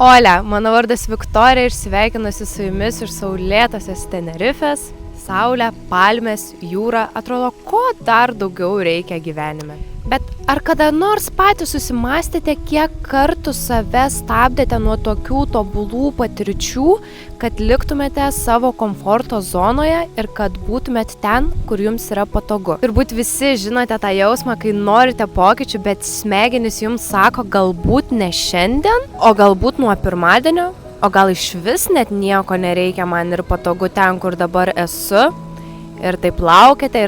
Olia, mano vardas Viktorija ir sveikinuosi su jumis iš saulėtosios Tenerifės. Saulė, palmės, jūra, atrodo, ko dar daugiau reikia gyvenime. Bet ar kada nors patys susimąstėte, kiek kartų save stabdėte nuo tokių tobulų patirčių, kad liktumėte savo komforto zonoje ir kad būtumėt ten, kur jums yra patogu? Turbūt visi žinote tą jausmą, kai norite pokyčių, bet smegenys jums sako galbūt ne šiandien, o galbūt nuo pirmadienio, o gal iš vis net nieko nereikia, man ir patogu ten, kur dabar esu. Ir taip laukite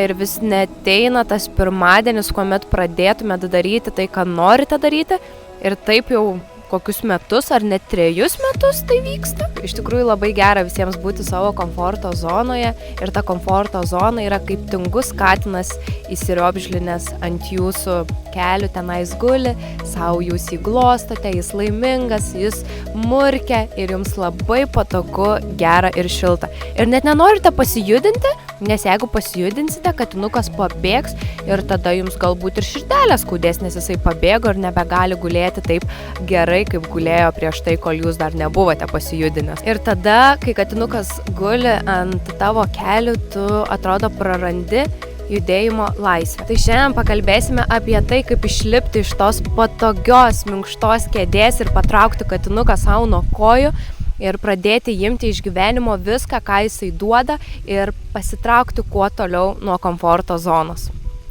ir vis neteina tas pirmadienis, kuomet pradėtumėte daryti tai, ką norite daryti. Ir taip jau kokius metus ar net 3 metus tai vyksta. Iš tikrųjų labai gera visiems būti savo komforto zonoje. Ir ta komforto zona yra kaip tingus katinas įsiriobžlinęs ant jūsų kelių, tenais guli, savo jūs įglostote, jis laimingas, jis murkia ir jums labai patogu, gera ir šilta. Ir net nenorite pasijudinti, nes jeigu pasijudinsite, katinukas pabėgs ir tada jums galbūt ir širdelė skaudės, nes jisai pabėgo ir nebegali gulėti taip gerai, kaip gulėjo prieš tai, kol jūs dar nebuvote pasijudinęs. Ir tada, kai katinukas guli ant tavo kelių, tu atrodo prarandi judėjimo laisvę. Tai šiandien pakalbėsime apie tai, kaip išlipti iš tos patogios, minkštos kėdės ir patraukti katinuką savo nuo kojų ir pradėti imti iš gyvenimo viską, ką jisai duoda ir pasitraukti kuo toliau nuo komforto zonos.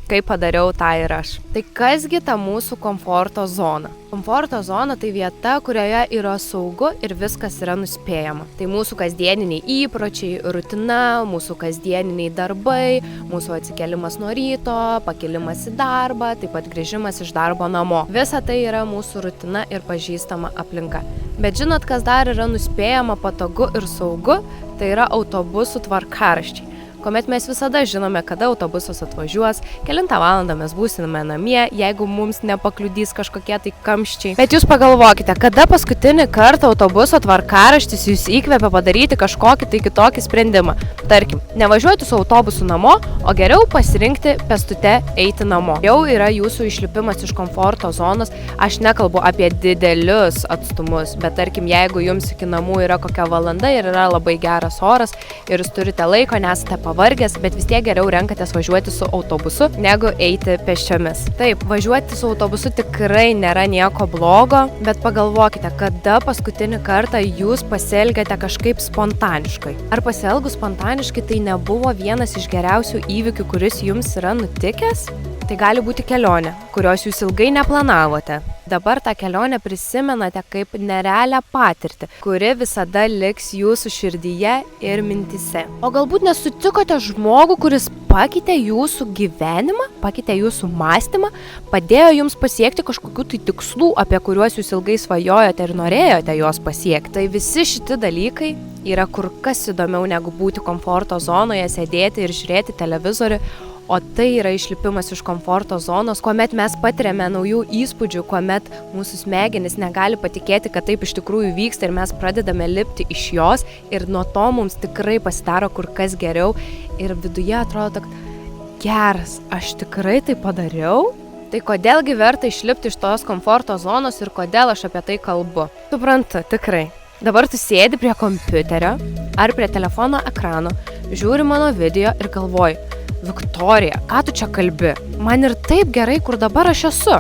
Kaip padariau tą ir aš. Tai kasgi ta mūsų komforto zona? Komforto zona tai vieta, kurioje yra saugu ir viskas yra nuspėjama. Tai mūsų kasdieniniai įpročiai, rutina, mūsų kasdieniniai darbai, mūsų atsikėlimas nuo ryto, pakilimas į darbą, taip pat grįžimas iš darbo namo. Visa tai yra mūsų rutina ir pažįstama aplinka. Bet žinot, kas dar yra nuspėjama, patogu ir saugu? Tai yra autobusų tvarkaraščiai. Kuomet mes visada žinome, kada autobusas atvažiuos, kelintą valandą mes būsime namie, jeigu mums nepakliudys kažkokie tai kamščiai. Bet jūs pagalvokite, kada paskutinį kartą autobuso tvarkaraštis jūs įkvėpia padaryti kažkokį tai kitokį sprendimą. Tarkim, nevažiuoti su autobusu namo, o geriau pasirinkti pėstute eiti namo. Jau yra jūsų išlipimas iš komforto zonos. Aš nekalbu apie didelius atstumus, bet tarkim, jeigu jums iki namų yra kokia valanda ir yra labai geras oras ir jūs turite laiko, nesate pavargęs, bet vis tiek geriau renkatės važiuoti su autobusu, negu eiti pėsčiomis. Taip, važiuoti su autobusu tikrai nėra nieko blogo, bet pagalvokite, kada paskutinį kartą jūs pasielgėte kažkaip spontaniškai. Ar pasielgus spontaniškai tai nebuvo vienas iš geriausių įvykių, kuris jums yra nutikęs? Tai gali būti kelionė, kurios jūs ilgai neplanavote. Dabar tą kelionę prisimenate kaip nerealią patirtį, kuri visada liks jūsų širdyje ir mintyse. O galbūt nesutikote žmogų, kuris pakeitė jūsų gyvenimą, pakeitė jūsų mąstymą, padėjo jums pasiekti kažkokių tai tikslų, apie kuriuos jūs ilgai svajojote ir norėjote juos pasiekti. Tai visi šitie dalykai yra kur kas įdomiau negu būti komforto zonoje, sėdėti ir žiūrėti televizorių. O tai yra išlipimas iš komforto zonos, kuomet mes patiriame naujų įspūdžių, kuomet mūsų smegenys negali patikėti, kad taip iš tikrųjų vyksta ir mes pradedame lipti iš jos ir nuo to mums tikrai pasidaro kur kas geriau ir viduje atrodo, kad geras, aš tikrai tai padariau. Tai kodėlgi verta išlipti iš tos komforto zonos ir kodėl aš apie tai kalbu? Suprantu, tikrai. Dabar tu sėdi prie kompiuterio ar prie telefono ekrano, žiūri mano video ir galvoji, Viktorija, ką tu čia kalbi? Man ir taip gerai, kur dabar aš esu.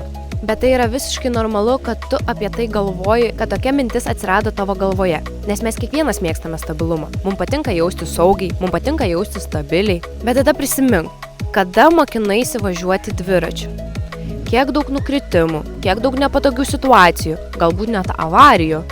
Bet tai yra visiškai normalu, kad tu apie tai galvoji, kad tokia mintis atsirado tavo galvoje. Nes mes kiekvienas mėgstame stabilumą. Mums patinka jausti saugiai, mums patinka jausti stabiliai. Bet tada prisimink, kada mokinaisi važiuoti dviračiu. Kiek daug nukritimų, kiek daug nepatogių situacijų, galbūt net avarijų.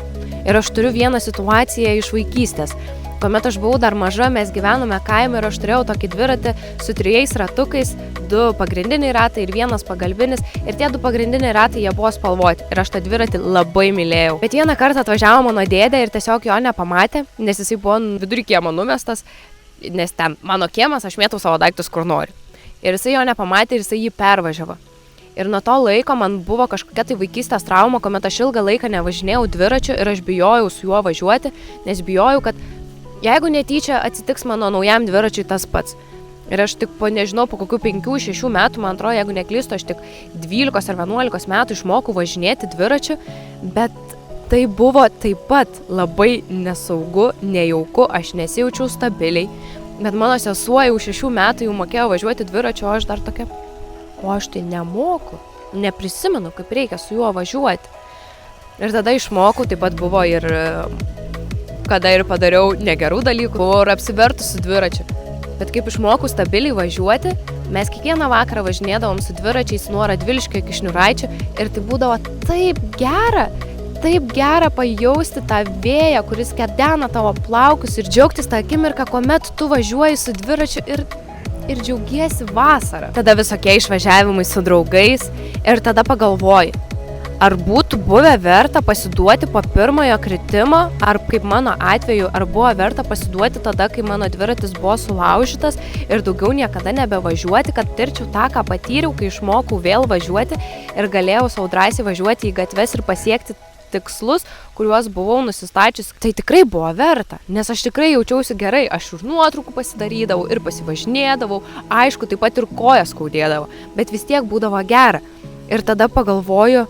Ir aš turiu vieną situaciją iš vaikystės. Kuomet aš buvau dar maža, mes gyvenome kaime ir aš turėjau tokį dviratį su 3 ratukais, 2 pagrindiniai ratai ir 1 pagalbinis. Ir tie 2 pagrindiniai ratai, jie buvo spalvoti. Ir aš tą dviratį labai mylėjau. Bet vieną kartą atvažiavo mano dėdė ir tiesiog jo nepamatė, nes jisai buvo vidury kiemo numestas, nes ten mano kiemas, aš mėtau savo daiktus kur noriu. Ir jisai jo nepamatė ir jisai jį pervažiavo. Ir nuo to laiko man buvo kažkokia tai vaikystės trauma, kuomet aš ilgą laiką nevažinėjau dviračiu ir aš bijojau su juo važiuoti, nes bijojau, kad jeigu netyčia atsitiks mano naujam dviračiui tas pats. Ir aš tik po kokių 5-6 metų, man atrodo, jeigu neklystu, aš tik 12 ar 11 metų išmokau važinėti dviračiu, bet Tai buvo taip pat labai nesaugu, nejauku, aš nesijaučiau stabiliai, bet mano sesuo jau 6 metų jau mokėjo važiuoti dviračiu, o aš dar tokia, o aš tai nemoku, neprisimenu, kaip reikia su juo važiuoti. Ir tada išmokau, taip pat buvo ir kada ir padariau negerų dalykų, buvo ir apsivertus su dviračiu. Bet kaip išmokau stabiliai važiuoti, mes kiekvieną vakarą važinėdavom su dviračiais nuo Radviliškio iki Šniūraičių ir tai būdavo taip gera pajausti tą vėją, kuris kedena tavo plaukus ir džiaugtis tą akimirką, kuomet tu važiuoji su dviračiu ir džiaugiesi vasarą. Tada visokie išvažiavimai su draugais ir tada pagalvoji, ar būtų buvę verta pasiduoti po pirmojo kritimo, ar kaip mano atveju, ar buvo verta pasiduoti tada, kai mano dviratis buvo sulaužytas ir daugiau niekada nebevažiuoti, kad tirčiau tą, ką patyriau, kai išmokau vėl važiuoti ir galėjau sau drąsiai važiuoti į gatves ir pasiekti tikslus, kuriuos buvau nusistačius. Tai tikrai buvo verta, nes aš tikrai jaučiausi gerai, aš ir nuotraukų pasidarydavau ir pasivažinėdavau, aišku, taip pat ir kojas skaudėdavo, bet vis tiek būdavo gera. Ir tada pagalvoju,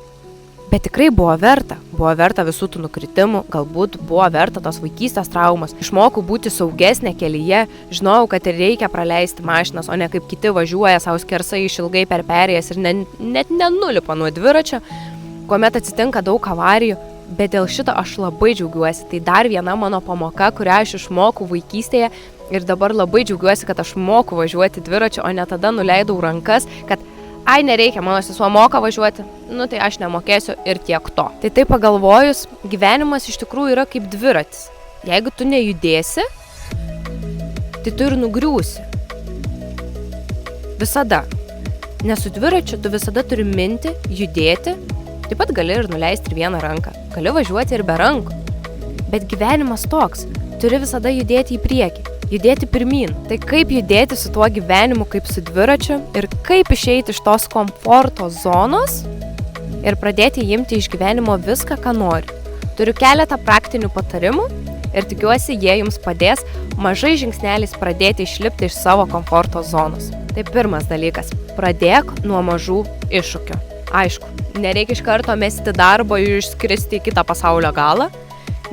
bet tikrai buvo verta visų tų nukritimų, galbūt buvo verta tos vaikystės traumas. Išmokau būti saugesnė kelyje, žinojau, kad ir reikia praleisti mašinas, o ne kaip kiti važiuoja savo skersai išilgai per perėjas ir net nenulipa nuo dviračio, kuomet atsitinka daug avarijų, bet dėl šito aš labai džiaugiuosi. Tai dar viena mano pamoka, kurią aš išmokau vaikystėje ir dabar labai džiaugiuosi, kad aš moku važiuoti dviračiu, o ne tada nuleidau rankas, kad ai, nereikia, mano sesuo moka važiuoti, tai aš nemokėsiu ir tiek to. Tai taip pagalvojus, gyvenimas iš tikrųjų yra kaip dviratis. Jeigu tu nejudėsi, tai tu ir nugriūsi. Visada. Nes su dviračiu tu visada turi minti, judėti, taip pat gali ir nuleisti ir vieną ranką. Gali važiuoti ir be rankų. Bet gyvenimas toks, turi visada judėti į priekį. Judėti pirmyn. Tai kaip judėti su tuo gyvenimu kaip su dviračiu ir kaip išeiti iš tos komforto zonos ir pradėti imti iš gyvenimo viską, ką nori. Turiu keletą praktinių patarimų ir tikiuosi, jie jums padės mažai žingsneliais pradėti išlipti iš savo komforto zonos. Tai pirmas dalykas. Pradėk nuo mažų iššūkių. Aišku, nereikia iš karto mesti darbo ir išskristi į kitą pasaulio galą,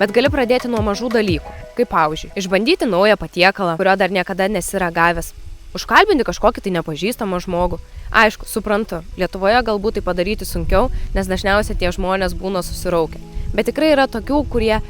bet gali pradėti nuo mažų dalykų. Kaip pavyzdžiui, išbandyti naują patiekalą, kurio dar niekada nesi ragavęs. Užkalbinti kažkokį tai nepažįstamą žmogų. Aišku, suprantu, Lietuvoje galbūt tai padaryti sunkiau, nes dažniausiai tie žmonės būna susiraukę. Bet tikrai yra tokių, kurie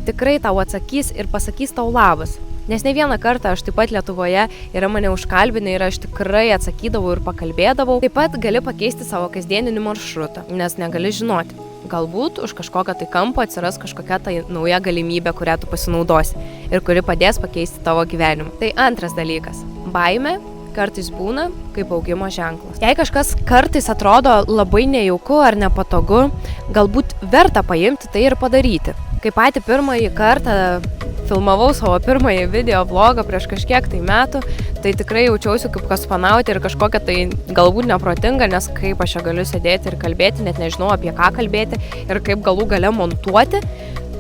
tikrai tau atsakys ir pasakys tau labas. Nes ne vieną kartą aš taip pat Lietuvoje yra mane užkalbinę ir aš tikrai atsakydavau ir pakalbėdavau. Taip pat gali pakeisti savo kasdieninį maršrutą, nes negali žinoti. Galbūt už kažkokio tai kampo atsiras kažkokia tai nauja galimybė, kurią tu pasinaudosi ir kuri padės pakeisti tavo gyvenimą. Tai antras dalykas. Baimė kartais būna kaip augimo ženklas. Jei kažkas kartais atrodo labai nejauku ar nepatogu, galbūt verta paimti tai ir padaryti. Kai patį pirmąjį kartą filmavau savo pirmąjį video vlogą prieš kažkiek tai metų, tai tikrai jaučiausi kaip kosmonautė ir kažkokia tai galbūt neprotinga, nes kaip aš čia galiu sėdėti ir kalbėti, net nežinau apie ką kalbėti ir kaip galų gale montuoti,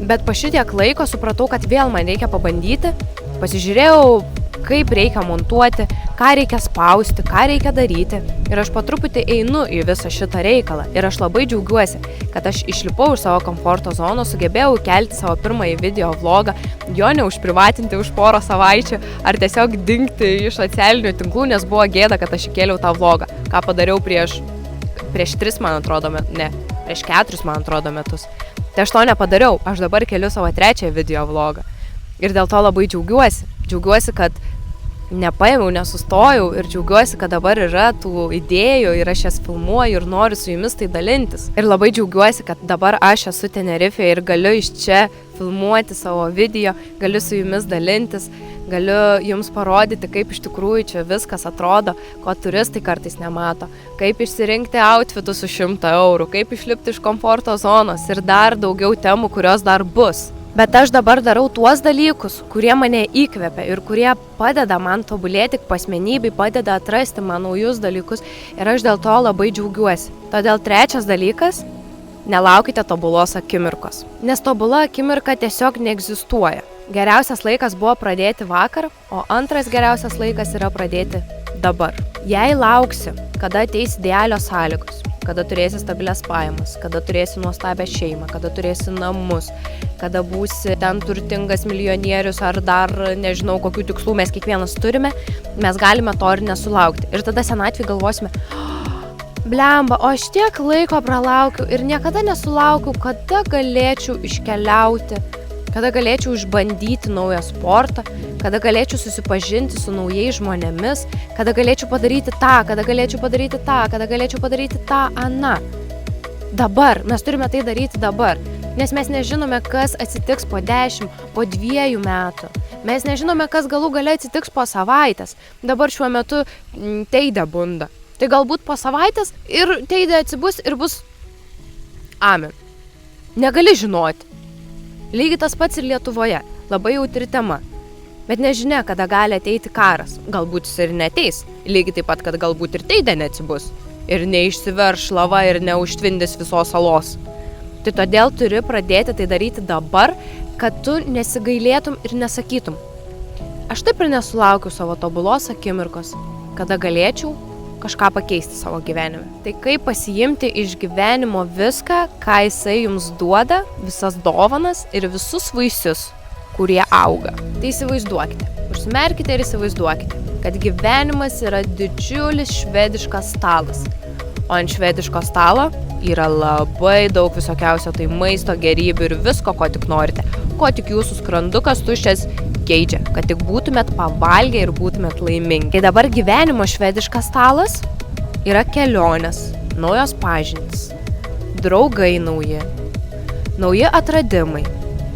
bet po šitiek laiko supratau, kad vėl man reikia pabandyti, pasižiūrėjau, kaip reikia montuoti, ką reikia spausti, ką reikia daryti ir aš po truputį einu į visą šitą reikalą ir aš labai džiaugiuosi, kad aš išlipau iš savo komforto zonos, sugebėjau kelti savo pirmąjį video vlogą, jo neužprivatinti už porą savaičių ar tiesiog dingti iš socialinių tinklų, nes buvo gėda, kad aš įkėliau tą vlogą, ką padariau prieš 3, man atrodo, prieš 4, man atrodo, metus. Tai aš to nepadariau, aš dabar keliu savo 3 video vlogą ir dėl to labai džiaugiuosi, kad nepaėmiau, nesustojau ir džiaugiuosi, kad dabar yra tų idėjų ir aš jas filmuoju ir noriu su jumis tai dalintis. Ir labai džiaugiuosi, kad dabar aš esu Tenerifėje ir galiu iš čia filmuoti savo video, galiu su jumis dalintis, galiu jums parodyti, kaip iš tikrųjų čia viskas atrodo, ko turistai kartais nemato, kaip išsirinkti outfitus už 100 eurų, kaip išlipti iš komforto zonos ir dar daugiau temų, kurios dar bus. Bet aš dabar darau tuos dalykus, kurie mane įkvepia ir kurie padeda man tobulėti asmenybei, padeda atrasti man naujus dalykus ir aš dėl to labai džiaugiuosi. Todėl 3 dalykas – nelaukite tobulos akimirkos. Nes tobula akimirka tiesiog neegzistuoja. Geriausias laikas buvo pradėti vakar, o antras geriausias laikas yra pradėti dabar. Jei lauksi, kada ateis idealios sąlygos, kada turėsi stabilias pajamas, kada turėsi nuostabią šeimą, kada turėsi namus, kada būsi ten turtingas milijonierius ar dar nežinau kokių tikslų mes kiekvienas turime, mes galime to ir nesulaukti. Ir tada senatvėje galvosime, blemba, o aš tiek laiko pralaukiu ir niekada nesulaukiu, kada galėčiau iškeliauti, kada galėčiau išbandyti naują sportą, kada galėčiau susipažinti su naujais žmonėmis, kada galėčiau padaryti tą, kada galėčiau padaryti tą, kada galėčiau padaryti tą, aną. Dabar, mes turime tai daryti dabar, nes mes nežinome, kas atsitiks po 10, po 2 metų. Mes nežinome, kas galų gale atsitiks po savaitės. Dabar šiuo metu Teidė bunda. Tai galbūt po savaitės ir Teidė atsibus ir bus amen. Negali žinoti. Lygiai tas pats ir Lietuvoje. Labai jautri tema. Bet nežinia, kada gali ateiti karas. Galbūt jis ir neateis. Lygiai taip pat, kad galbūt ir Teidė neatsibus. Ir neišsiverš lava ir neužtvindys visos salos. Tai todėl turi pradėti tai daryti dabar, kad tu nesigailėtum ir nesakytum. Aš taip ir nesulaukiu savo tobulos akimirkos, kada galėčiau kažką pakeisti savo gyvenime. Tai kaip pasiimti iš gyvenimo viską, ką jisai jums duoda, visas dovanas ir visus vaisius, kurie auga. Tai įsivaizduokite, užsimerkite ir įsivaizduokite, kad gyvenimas yra didžiulis švediškas stalas. O ant švediško stalo yra labai daug visokiausio tai maisto, gėrybių ir visko, ko tik norite. Ko tik jūsų skrandukas tuščias geidžia, kad tik būtumėt pavalgę ir būtumėt laimingi. Tai dabar gyvenimo švediškas stalas yra kelionės, naujos pažintys, draugai nauji atradimai,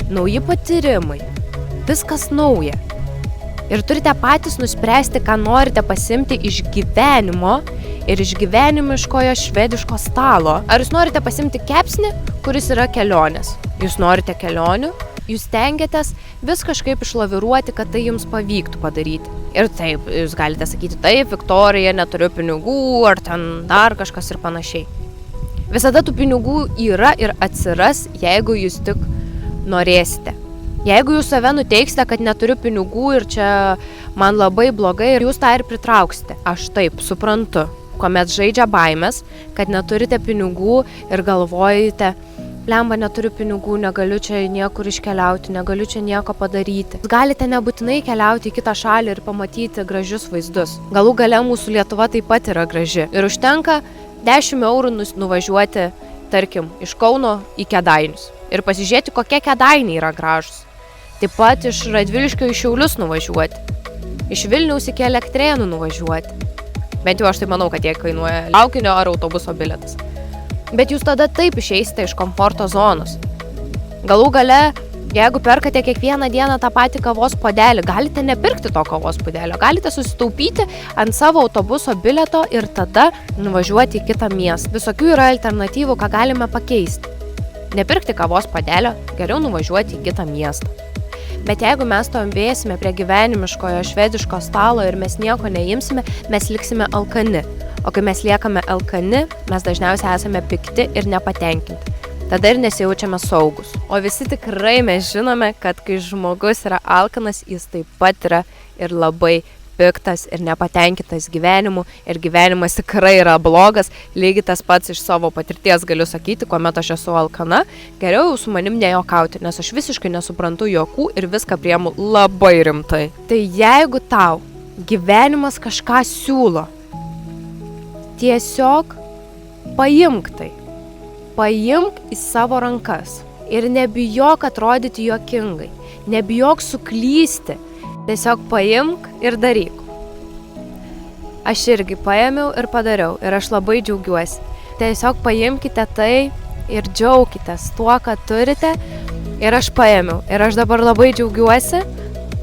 nauji patyrimai, viskas nauja. Ir turite patys nuspręsti, ką norite pasimti iš gyvenimo ir iš gyvenimiškojo švediško stalo. Ar jūs norite pasimti kepsnį, kuris yra kelionės? Jūs norite kelionių? Jūs stengiatės vis kažkaip išlaviruoti, kad tai jums pavyktų padaryti. Ir taip, jūs galite sakyti, taip, Viktorija, neturiu pinigų, ar ten dar kažkas ir panašiai. Visada tų pinigų yra ir atsiras, jeigu jūs tik norėsite. Jeigu jūs save nuteiksite, kad neturiu pinigų ir čia man labai blogai, ir jūs tą ir pritrauksite. Aš taip suprantu, kuomet žaidžia baimės, kad neturite pinigų ir galvojate, blemba, neturiu pinigų, negaliu čia niekur iškeliauti, negaliu čia nieko padaryti. Jūs galite nebūtinai keliauti į kitą šalį ir pamatyti gražius vaizdus. Galų gale mūsų Lietuva taip pat yra graži. Ir užtenka 10 eurų nuvažiuoti, tarkim, iš Kauno į Kėdainius. Ir pasižiūrėti, kokie Kėdainiai yra gražus. Taip pat iš Radviliškio į Šiaulius nuvažiuoti. Iš Vilniaus iki Elektrėnų nuvažiuoti. Bent jau aš tai manau, kad jie kainuoja traukinio ar autobuso bilietas. Bet jūs tada taip išeisite iš komforto zonos. Galų gale, jeigu perkate kiekvieną dieną tą patį kavos puodelį, galite nepirkti to kavos puodelio, galite susitaupyti ant savo autobuso bilieto ir tada nuvažiuoti į kitą miestą. Visokių yra alternatyvų, ką galime pakeisti. Nepirkti kavos puodelio, geriau nuvažiuoti į kitą miestą. Bet jeigu mes to ambėsime prie gyvenimiškojo švediško stalo ir mes nieko neimsime, mes liksime alkani. O kai mes liekame alkani, mes dažniausiai esame pikti ir nepatenkinti. Tada ir nesijaučiame saugus. O visi tikrai mes žinome, kad kai žmogus yra alkanas, jis taip pat yra ir labai piktas ir nepatenkintas gyvenimu. Ir gyvenimas tikrai yra blogas. Lygiai tas pats iš savo patirties galiu sakyti, kuomet aš esu alkana, geriau jau su manim nejokauti, nes aš visiškai nesuprantu juokų ir viską priemu labai rimtai. Tai jeigu tau gyvenimas kažką siūlo, tiesiog paimk tai. Paimk į savo rankas ir nebijok atrodyti juokingai, nebijok suklysti, tiesiog paimk ir daryk. Aš irgi paėmiau ir padariau ir aš labai džiaugiuosi. Tiesiog paimkite tai ir džiaukitės tuo, ką turite. Ir aš paėmiau ir aš dabar labai džiaugiuosi,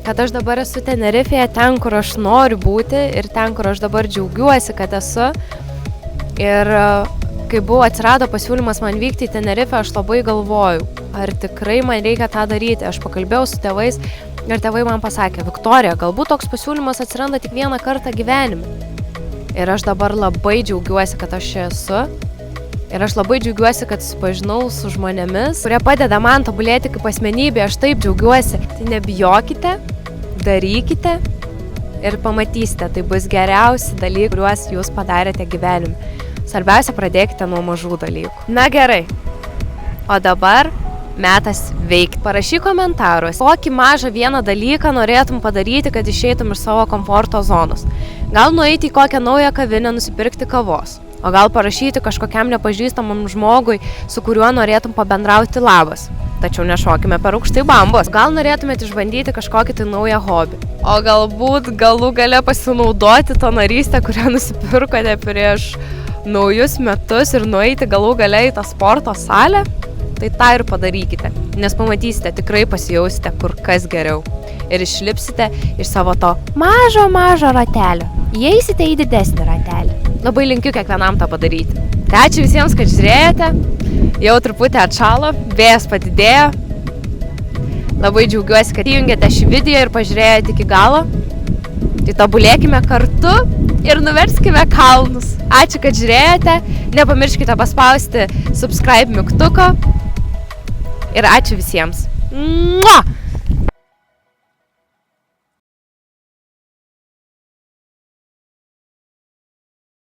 kad aš dabar esu Tenerifėje, ten, kur aš noriu būti ir ten, kur aš dabar džiaugiuosi, kad esu. Ir kai atsirado pasiūlymas man vykti į Tenerifę, aš labai galvojau, ar tikrai man reikia tą daryti. Aš pakalbėjau su tėvais ir tėvai man pasakė, Viktorija, galbūt toks pasiūlymas atsiranda tik vieną kartą gyvenime. Ir aš dabar labai džiaugiuosi, kad aš čia esu. Ir aš labai džiaugiuosi, kad susipažinau su žmonėmis, kurie padeda man tobulėti kaip asmenybė. Aš taip džiaugiuosi. Tai nebijokite, darykite ir pamatysite. Tai bus geriausi dalykai, kuriuos jūs padarėte gyvenime. Svarbiausia, pradėkite nuo mažų dalykų. Na gerai. O dabar metas veikti. Parašyk komentaruose, kokį mažą vieną dalyką norėtum padaryti, kad išeitum iš savo komforto zonos. Gal nueiti į kokią naują kavinę nusipirkti kavos. O gal parašyti kažkokiam nepažįstamam žmogui, su kuriuo norėtum pabendrauti labas. Tačiau nešokime per aukštai bambos. Gal norėtumėte išbandyti kažkokį tai naują hobį. O galbūt galų gale pasinaudoti tą narystę, kurią nusipirkote prieš naujus metus ir nueiti galų gale į tą sporto salę. Tai tą ir padarykite, nes pamatysite, tikrai pasijausite kur kas geriau. Ir išlipsite iš savo to mažo ratelio. Įeisite į didesnį ratelį. Labai linkiu kiekvienam tą padaryti. Tai ačiū visiems, kad žiūrėjote. Jau truputį atšalo, vėjas padidėjo. Labai džiaugiuosi, kad įjungėte šį video ir pažiūrėjote iki galo. Tai tobulėkime kartu ir nuverskime kalnus. Ačiū, kad žiūrėjote. Nepamirškite paspausti subscribe mygtuko. Ir ačiū visiems. Mua!